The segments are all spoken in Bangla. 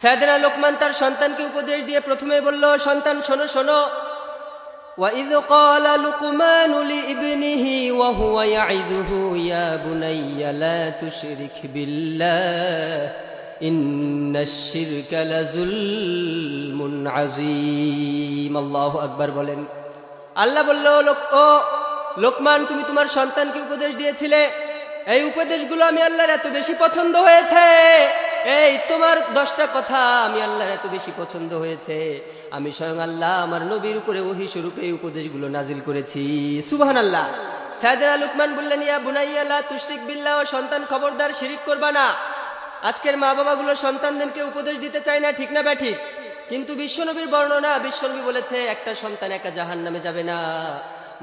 সাইয়েদনা লোকমান তার সন্তানকে উপদেশ দিয়ে প্রথমে বলল, সন্তান শোনো শোনো। وَإِذْ قَالَ لُقْمَانُ لِابْنِهِ وَهُوَ يَعِظُهُ يَا بُنَيَّ لَا تُشْرِكْ بِاللَّهِ إِنَّ الشِّرْكَ لَظُلْمٌ عَظِيمٌ। আল্লাহু আকবার বলেন। আল্লাহ বলল, লোকমান, তুমি তোমার সন্তানকে উপদেশ দিয়েছিলে, এই উপদেশগুলো আমি আল্লাহর এত বেশি পছন্দ হয়েছে, এই তোমার 10টা কথা আমি আল্লাহর এত বেশি পছন্দ হয়েছে, আমি স্বয়ং আল্লাহ আমার নবীর উপরে ওহী স্বরূপে এই উপদেশগুলো নাজিল করেছি। সুবহানাল্লাহ। সাইয়েদনা লোকমান বললেন, ইয়া বুনাইয়া লা তুশরিক বিল্লাহ, ও সন্তান খবরদার শিরিক করবা না। আজকের মা বাবাগুলো সন্তানদেরকে উপদেশ দিতে চায় না, ঠিক না ব্যাঠিক? কিন্তু বিশ্বনবীর বর্ণনা, বিশ্বনবী বলেছে একটা সন্তান একা জাহান্নামে যাবে না।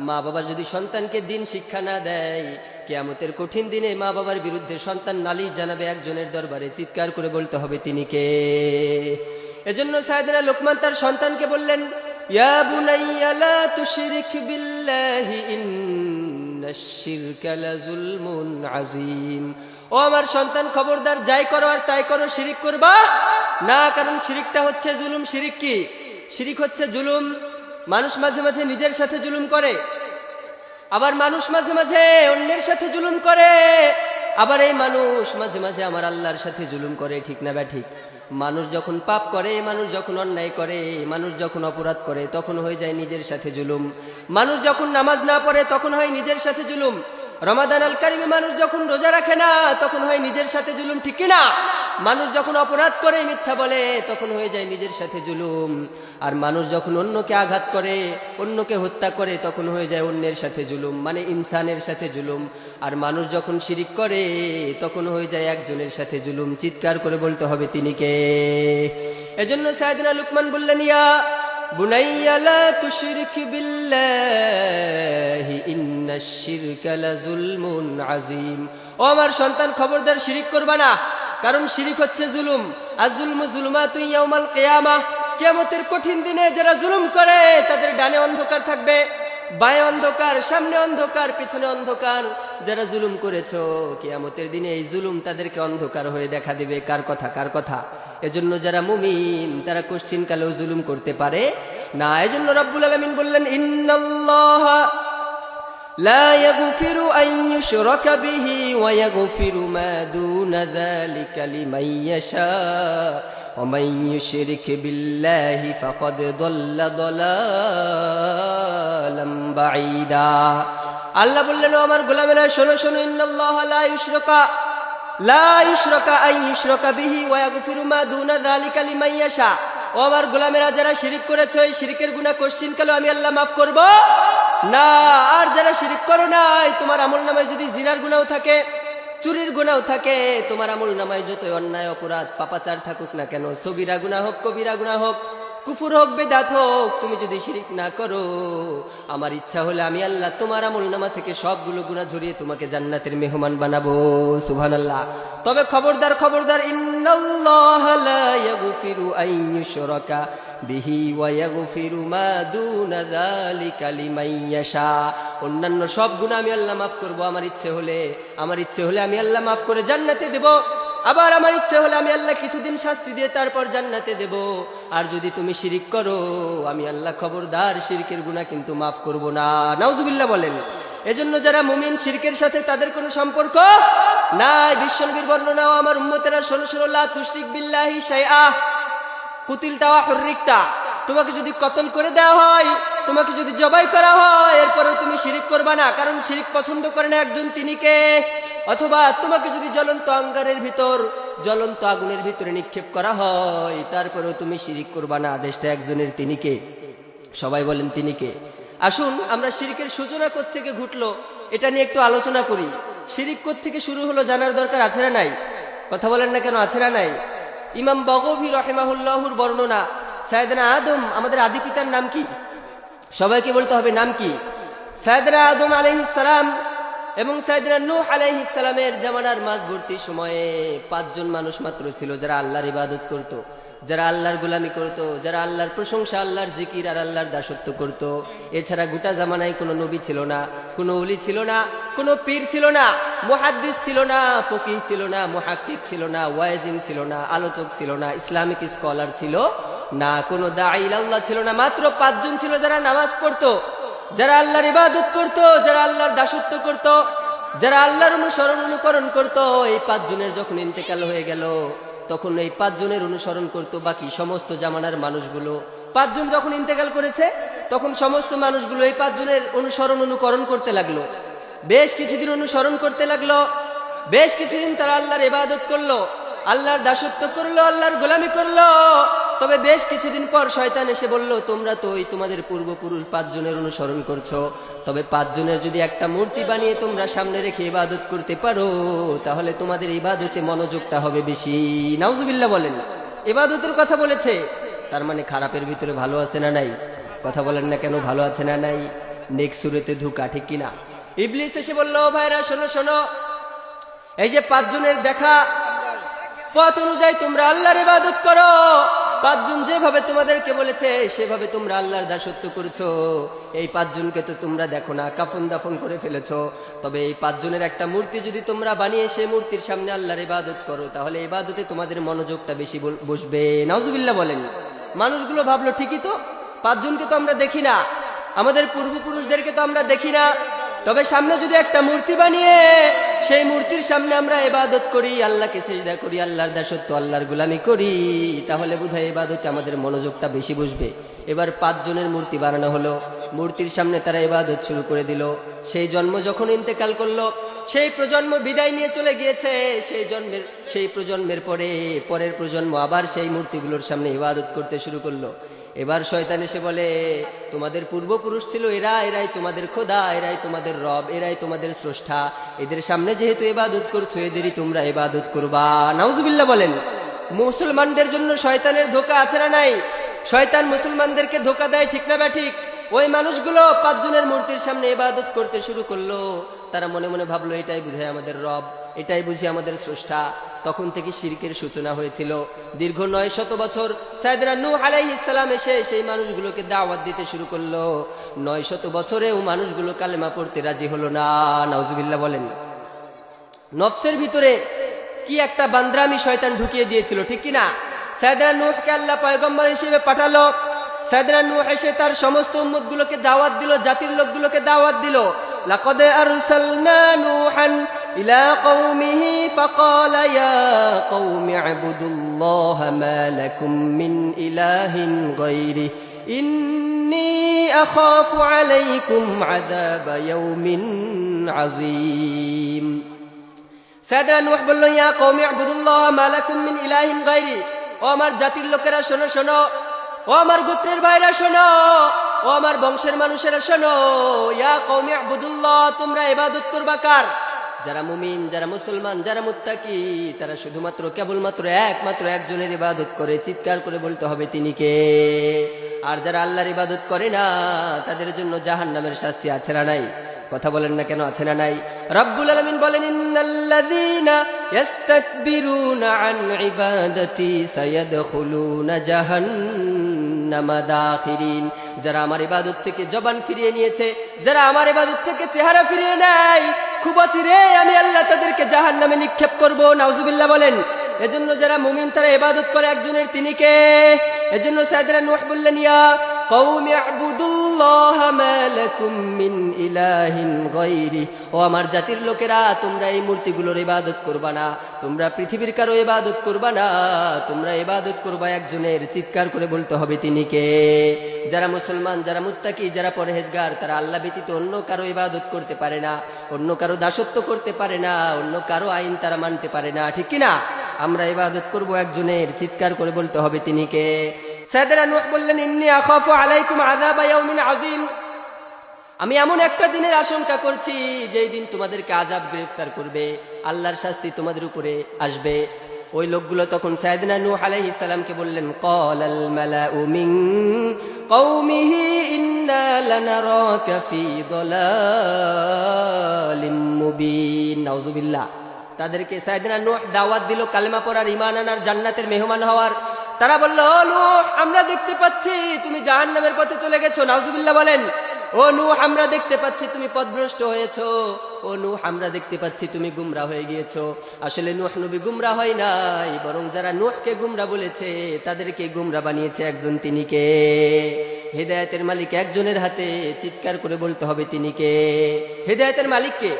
মা বাবা যদি সন্তানকে দিন শিক্ষা না দেয়, কিয়ামতের কঠিন দিনে মা বাবার বিরুদ্ধে সন্তান নালিশ জানাবে একজনের দরবারে, চিৎকার করে বলতে হবে তিনি কে। এজন্য সাইয়েদনা লোকমান তার সন্তানকে বললেন, ইয়া বুনাইয়া লা তুশরিক বিল্লাহি ইন্নাশ শিরকা লাযুলমুন আযীম। ও আমার সন্তান, খবরদার যাই করো আর তাই করো, শিরিক করবা না, কারণ শিরিকটা হচ্ছে জুলুম। শিরিক কি? শিরিক হচ্ছে জুলুম। মানুষ মাঝে মাঝে নিজের সাথে জুলুম করে, আবার মানুষ মাঝে মাঝে অন্যের সাথে জুলুম করে, আবার এই মানুষ মাঝে মাঝে আমার আল্লাহর সাথে জুলুম করে, ঠিক না ব্যাঠিক? মানুষ যখন পাপ করে, মানুষ যখন অন্যায় করে, মানুষ যখন অপরাধ করে, তখন হয়ে যায় নিজের সাথে জুলুম। মানুষ যখন নামাজ না পড়ে, তখন হয় নিজের সাথে জুলুম। রমাদান আল কারিমে মানুষ যখন রোজা রাখে না, তখন হয় নিজের সাথে জুলুম, ঠিক কিনা? মানুষ যখন অপরাধ করে, মিথ্যা বলে, তখন হয়ে যায় নিজের সাথে জুলুম। আর মানুষ যখন অন্যকে আঘাত করে, অন্যকে হত্যা করে, তখন হয়ে যায় অন্যের সাথে জুলুম, মানে ইনসানের সাথে জুলুম। আর মানুষ যখন শিরিক করে, তখন হয়ে যায় একজনের সাথে জুলুম। চিৎকার করে বলতে হবে তিনি কে। এজন্য সাইয়েদনা লোকমান বললেন, ইয়া বুনাইয়া লা তুশরিক বিল্লাহি ইন্নাশ শিরকা লাযুলমুন আযীম। ও আমার সন্তান, খবরদার শিরিক করবা না, কারণ শিরিক হচ্ছে জুলুম। আয-যুলমু যুলুমাতুন ইয়াউমাল কিয়ামাহ, কিয়ামতের কঠিন দিনে যারা জুলুম করে তাদের ডানে অন্ধকার থাকবে, বায়ে অন্ধকার, সামনে অন্ধকার, পিছনে অন্ধকার। যারা জুলুম করেছো, কিয়ামতের দিনে এই জুলুম তাদেরকে অন্ধকার হয়ে দেখা দেবে। কার কথা? কার কথা? এজন্য যারা মুমিন তারা কোশ্চিন কালেও জুলুম করতে পারে না। এজন্য রব্বুল আলামিন বললেন, ইন্নাল্লাহা لا يغفر أن يشرك به ويغفر ما دون ذلك لمن يشاء ومن يشرك بالله فقد ضل ضلالا بعيدا। আল্লাহ বললেন, ও আমার গোলামেরা শোনো শোনো, ইন্নাল্লাহা লা ইউশরাকা আন ইউশরাকা বিহি ওয়া ইয়াগফিরু মা দুনা যালিকা লিমান ইয়াশা। ও আমার গোলামেরা, যারা শিরিক করেছো, এই শিরিকের গুনাহ কোশ্চিন কালেও আমি আল্লাহ মাফ করব না। আর যারা শিরিক করো নাই, তোমার আমলনামায় যদি জিনার গুনাহ থাকে, চুরির গুনাহ থাকে, তোমার আমলনামায় যতই অন্যায় অপরাধ পাপাচার থাকুক না কেন, সগীরা গুনাহ হোক, কবিরা গুনাহ হোক, কুফর হোক, বেদাত হোক, তুমি যদি শিরিক না করো, আমার ইচ্ছা হলে আমি আল্লাহ তোমার আমলনামা থেকে সবগুলো গুনাহ ঝরিয়ে তোমাকে জান্নাতের মেহমান বানাবো। সুবহানাল্লাহ। তবে খবরদার খবরদার, ইন্নাল্লাহা লা ইয়াগফিরু আন ইউশরাকা বিহি ওয়া ইয়াগফিরু মা দুনা যালিকা লিমান ইয়াশা। অন্যান্য সব গুনাহ আমি আল্লাহ মাফ করব আমার ইচ্ছে হলে। আমার ইচ্ছে হলে আমি আল্লাহ মাফ করে জান্নাতে দেব, আবার আমার ইচ্ছে হলে আমি আল্লাহ কিছুদিন শাস্তি দিয়ে তারপর জান্নাতে দেব। আর যদি তুমি শিরিক করো, আমি আল্লাহ খবরদার শিরকের গুনাহ কিন্তু মাফ করব না। নাউজুবিল্লাহ বলেন। এজন্য যারা মুমিন, শিরকের সাথে তাদের কোনো সম্পর্ক নাই। বিশ্বনবীর বর্ণনা, আমার উম্মতেরা শোনো শোনো, লা তুশরিক বিল্লাহি শাইআ কুতিলতা ওয়া হুররিকতা। তোমাকে যদি কতল করে দেওয়া হয়, তোমাকে যদি জবাই করা হয়, এরপরেও তুমি শিরিক করবা না, কারণ শিরিক পছন্দ করে না একজন, তিনি কে? অথবা তোমাকে যদি জ্বলন্ত অঙ্গারের ভিতর, জ্বলন্ত আগুনের ভিতরে নিক্ষেপ করা হয়, তারপরেও তুমি শিরিক করবা না, আদেশটা একজনের, তিনি কে? সবাই বলেন তিনি কে? আসুন আমরা শিরিকের সূচনা কোত্থেকে ঘটলো এটা নিয়ে একটু আলোচনা করি। শিরিক কোত্থেকে শুরু হলো জানার দরকার আছে না নাই? কথা বলেন না কেন, আছে না নাই? ইমাম বগবী রাহিমাহুল্লাহুর বর্ণনা, সাইয়েদনা আদম, আমাদের আদি পিতার নাম কি? সবাইকে বলতে হবে নাম কি? সাইয়েদনা আদম আলাইহিস সালাম এবং সাইয়েদনা নূহ আলাইহিস সালামের জামানার মাঝবর্তী সময়ে 5 জন মানুষ মাত্র ছিল যারা আল্লাহর ইবাদত করত, যারা আল্লাহর গোলামি করত, যারা আল্লাহর প্রশংসা, আল্লাহর জিকির আর আল্লাহর দাসত্ব করত। এছাড়া গোটা জামানায় কোনো নবী ছিল না, কোনো ওলি ছিল না, কোনো পীর ছিল না, মুহাদ্দিস ছিল না, ফকিহ ছিল না, মুহাক্কিক ছিল না, ওয়াইজিন ছিল না, আলোচক ছিল না, ইসলামিক স্কলার ছিল না, কোনো দাঈ ইলাল্লাহ ছিল না। মাত্র 5 জন ছিল যারা নামাজ পড়তো, যারা আল্লাহর ইবাদত করত, যারা আল্লাহর দাসত্ব করত, যারা আল্লাহর অনুকরণ করত। এই 5 জনের যখন ইন্তেকাল হয়ে গেল, তখন এই 5 জনের অনুসরণ করত বাকি সমস্ত জামানার মানুষগুলো। 5 জন যখন ইন্তেকাল করেছে, তখন সমস্ত মানুষগুলো এই 5 জনের অনুকরণ করতে লাগলো। বেশ কিছুদিন অনুসরণ করতে লাগলো, বেশ কিছুদিন তারা আল্লাহর ইবাদত করলো, আল্লাহর দাসত্ব করলো, আল্লাহর গোলামি করলো। তবে বেশ কিছুদিন পর শয়তান এসে বলল, তোমরা তো ওই তোমাদের পূর্বপুরুষ 5 জনের অনুসরণ করছো, তবে 5 জনের যদি একটা মূর্তি বানিয়ে তোমরা সামনে রেখে ইবাদত করতে পারো, তাহলে তোমাদের ইবাদতে মনোযোগটা হবে বেশি। নাউজুবিল্লাহ বলেন। ইবাদতের কথা বলেছে, তার মানে খারাপের ভিতরে ভালো আছে না নাই? কথা বলেন না কেন, ভালো আছে না নাই? নেক্সট সূরাতে ধোঁকা, ঠিক কিনা? ইবলিস এসে বলল, ভাইরা শোনো শোনো, এই যে 5 জনের দেখা পথ অনুযায়ী তোমরা আল্লাহর ইবাদত করো। 5 জন যেভাবে তোমাদেরকে বলেছে সেভাবে তোমরা আল্লাহর দাসত্ব করছো। এই 5 জনকে তো তোমরা দেখো না, কাফন দাফন করে ফেলেছো। তবে এই 5 জনের একটা মূর্তি যদি তোমরা বানিয়ে সেই মূর্তির সামনে আল্লাহর ইবাদত করো, তাহলে ইবাদতে তোমাদের মনোযোগটা বেশি বসবে। নাউজুবিল্লাহ বলেন। মানুষগুলো ভাবলো, ঠিকই তো, 5 জনকে তো আমরা দেখি না, আমাদের পূর্বপুরুষদেরকে তো আমরা দেখি না, তবে সামনে যদি একটা মূর্তি বানিয়ে সেই মূর্তির সামনে আমরা ইবাদত করি, আল্লাহকে সিজদা করি, আল্লাহর দাসত্ব, আল্লাহর গোলামি করি, তাহলে বোধহয় ইবাদতে আমাদের মনোযোগটা বেশি বসবে। এবার 5 জনের মূর্তি বানানো হলো, মূর্তির সামনে তারা ইবাদত শুরু করে দিল। সেই জন্ম যখন ইন্তেকাল করলো, সেই প্রজন্ম বিদায় নিয়ে চলে গিয়েছে, সেই প্রজন্মের পরের প্রজন্ম আবার সেই মূর্তিগুলোর সামনে ইবাদত করতে শুরু করলো। এবার শয়তান এসে বলে, তোমাদের পূর্বপুরুষ ছিল এরাই তোমাদের খোদা, এরাই তোমাদের রব, এরাই তোমাদের স্রষ্টা, এদের সামনে যেহেতু ইবাদত করছো, এদেরই তোমরা ইবাদত করবা। নাউজুবিল্লাহ বলেন। মুসলমানদের জন্য শয়তানের ধোঁকা আছে না নাই? শয়তান মুসলমানদেরকে ধোঁকা দেয়, ঠিক না ব্যাঠিক? ওই মানুষগুলো 5 জনের মূর্তির সামনে ইবাদত করতে শুরু করলো। তারা মনে মনে ভাবলো, এটাই বুঝায় আমাদের রব, এটাই বুঝি আমাদের স্রষ্টা। তখন থেকে শিরকের সূচনা হয়েছিল। দীর্ঘ 900 বছর সাইয়েদনা নূহ আলাইহিস সালাম এসে সেই মানুষগুলোকে দাওয়াত দিতে শুরু করলো। 900 বছরেও মানুষগুলো কালেমা পড়তে রাজি হলো না। নাউজুবিল্লাহ বলেন। নফসের ভিতরে কি একটা বান্দ্রামি শয়তান ঢুকিয়ে দিয়েছিল, ঠিক কি না? সাইয়েদনা নূহকে আল্লাহ পয়গম্বর হিসেবে পাঠালো। সাইয়েদনা নূহ এসে তার সমস্ত উম্মতগুলোকে দাওয়াত দিল, জাতির লোকগুলোকে দাওয়াত দিল। লাকাদ আরসালনা নূহান ইলা কওমিহি ফাকালা ইয়া কওমি ইবুদুল্লাহা মা লাকুম মিন ইলাহিন গায়রি ইন্নী আখাফু আলাইকুম আযাবা ইয়াউমিন আযীম। সাইয়েদনা নূহ বলল, ইয়া কওমি ইবুদুল্লাহা মা লাকুম মিন ইলাহিন গায়রি, ও আমার জাতির লোকেরা শোনো শোনো, ও আমার গোত্রের ভাইরা শোনো, ও আমার বংশের মানুষেরা শোনো। ইয়া কওমি ইবুদুল্লাহ, তোমরা ইবাদত করবা কার? যারা মুমিন, যারা মুসলমান, যারা মুত্তাকি, তারা শুধুমাত্র কেবলমাত্র একমাত্র একজনের ইবাদত করে। চিৎকার করে বলতে হবে, তিনি কে? আর যারা আল্লাহর ইবাদত করে না, তাদের জন্য জাহান্নামের শাস্তি আছে না নাই? কথা বলেন না কেন, আছে না নাই? রব্বুল আলামিন বলেন, ইন্নাল্লাযীনা ইস্তাকবিরুনা আন ইবাদাতি সায়াদখুলুনা জাহান্নামা দাখিরিন। যারা আমার ইবাদত থেকে জবান ফিরিয়ে নিয়েছে, যারা আমার ইবাদত থেকে চেহারা ফিরিয়ে নেয়, খুব অচিরে আমি আল্লাহ তাদেরকে জাহান্নামে নিক্ষেপ করব। নাউজুবিল্লাহ বলেন। এজন্য যারা মুমিন তারা ইবাদত করে একজনের, তিনি কে? এজন্য সাইয়েদনা নূহ বললেন, ইয়া কওমি ইবুদুল্লাহা মা লাকুম মিন ইলাহিন গায়রি, ও আমার জাতির লোকেরা, তোমরা এই মূর্তিগুলোর ইবাদত করবা না, তোমরা পৃথিবীর কারো ইবাদত করবা না, তোমরা ইবাদত করবা একজনের। চিৎকার করে বলতে হবে, তিনি কে? যারা মুসলমান, যারা মুত্তাকি, যারা পরহেজগার, তারা আল্লাহ ব্যতীত অন্য কারো ইবাদত করতে পারে না, অন্য কারো দাসত্ব করতে পারে না, অন্য কারো আইন তারা মানতে পারে না, ঠিক কি না? আমরা ইবাদত করব একজনের। চিৎকার করে বলতে হবে, তিনি কে? সাইয়েদনা নূহ বললেন, ইন্নী আখাফু আলাইকুম আযাবা ইয়াউমিন আযীম, আমি এমন একটা দিনের আশঙ্কা করছি যেই দিন তোমাদেরকে আযাব গ্রেফতার করবে, আল্লাহর শাস্তি তোমাদের উপরে আসবে। ওই লোকগুলো তখন সাইয়েদনা নূহ আলাইহিস সালামকে বললেন, ক্বালাল মালাউ মিন কওমিহি ইন্না লানারাকা ফি দালালিম মুবিন। নাউজুবিল্লাহ। তাদেরকে সাইয়েদনা নূহ দাওয়াত দিল কালেমা পড়ার, ঈমান আনার, জান্নাতের মেহমান হওয়ার। তারা বলল, ও নূহ, আমরা দেখতে পাচ্ছি তুমি জাহান্নামের পথে চলে গেছো। নাউজুবিল্লাহ বলেন। ও নূহ, আমরা দেখতে পাচ্ছি তুমি পথভ্রষ্ট হয়েছো। ও নূহ, আমরা দেখতে পাচ্ছি তুমি গুমরা হয়ে গিয়েছো। আসলে নূহ নবী গুমরা হয় নাই, বরং যারা নূহকে গুমরা বলেছে তাদেরকে গুমরা বানিয়েছে একজন, তিনি কে? হেদায়েতের মালিক একজনের হাতে, চিৎকার করে বলতে হবে তিনি কে? হেদায়েতের মালিক কে?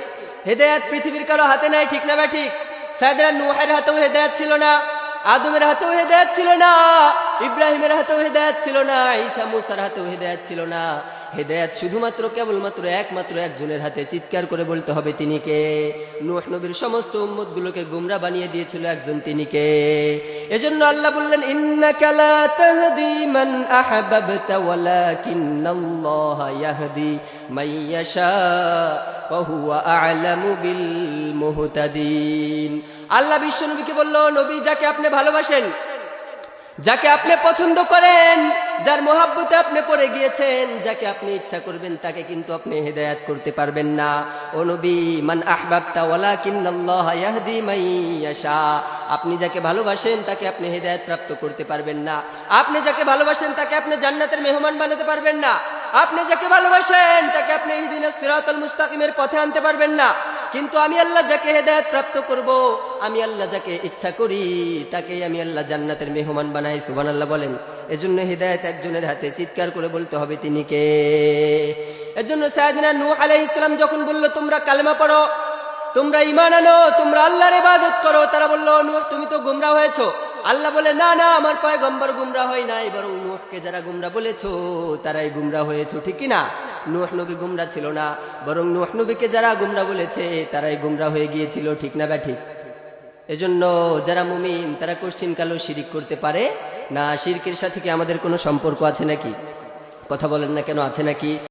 হেদায়েত পৃথিবীর কারো হাতে নাই, ঠিক না বা ঠিক? সাইয়েদনা নূহের হাতেও হেদায়েত ছিল না, আদমের হাতেও হেদায়েত ছিল না, ইব্রাহিমের হাতেও হেদায়েত ছিল না, ঈসা মুসার হাতেও হেদায়েত ছিল না। হেদায়েত শুধুমাত্র কেবলমাত্র একমাত্র একজনের হাতে, চিৎকার করে বলতে হবে তিনি কে? নূহ নবীর সমস্ত উম্মতগুলোকে গুমরা বানিয়ে দিয়েছিল একজন, তিনি কে? এজন্য আল্লাহ বললেন, ইন্নাকা লা তাহদি মান আহবাবতা ওয়ালাকিন্নাল্লাহা ইয়াহদি মান ইয়াশা ওয়া হুয়া আ'লামু বিল মুহতাদিন। আল্লাহ বিশ্বনবীকে বলল, নবী, যাকে আপনি ভালোবাসেন, যাকে আপনি পছন্দ করেন, যার মহাব্বতে আপনি পড়ে গিয়েছেন, যাকে আপনি ইচ্ছা করবেন তাকে কিন্তু আপনি হেদায়েত করতে পারবেন না। ও নবী, মান আহবাবতা ওয়ালাকিন্নাল্লাহা ইয়াহদি মান ইয়াশা, আপনি যাকে ভালোবাসেন তাকে আপনি হেদায়েত প্রাপ্ত করতে পারবেন না। আপনি যাকে ভালোবাসেন তাকে আপনি জান্নাতের মেহমান বানাতে পারবেন না। আপনি যাকে ভালোবাসেন তাকে আপনি ইহদিনাস সিরাতাল মুস্তাকিমের পথে আনতে পারবেন না। কিন্তু আমি আল্লাহ যাকে হেদায়েত প্রাপ্ত করব, আমি আল্লাহ যাকে ইচ্ছা করি তাকেই আমি আল্লাহ জান্নাতের মেহমান বানাই। সুবহানাল্লাহ বলেন। এজন্য হেদায়েত একজনের হাতে, চিৎকার করে বলতে হবে তিনি কে? এজন্য সাইয়েদনা নূহ আলাইহিস সালাম যখন বলল, তোমরা কালেমা পড়ো, তোমরা ঈমান আনো, তোমরা আল্লাহর ইবাদত করো, তারা বলল, নূহ তুমি তো গুমরা হয়েছো। আল্লাহ বলে, না না, আমার পয়গম্বর গুমরা হয় নাই, বরং নূহকে যারা গুমরা বলেছো তারাই গুমরা হয়েছো, ঠিক কি না? নূহ নবী গুমরা ছিল না, বরং নূহ নবীকে যারা গুমরা বলেছে তারাই গুমরা হয়ে গিয়েছিল, ঠিক না বা ঠিক? এজন্য যারা মুমিন তারা কোশ্চিন কালো শিরিক করতে পারে না। শিরকের সাথে কি আমাদের কোনো সম্পর্ক আছে নাকি? কথা বলেন না কেন, আছে নাকি?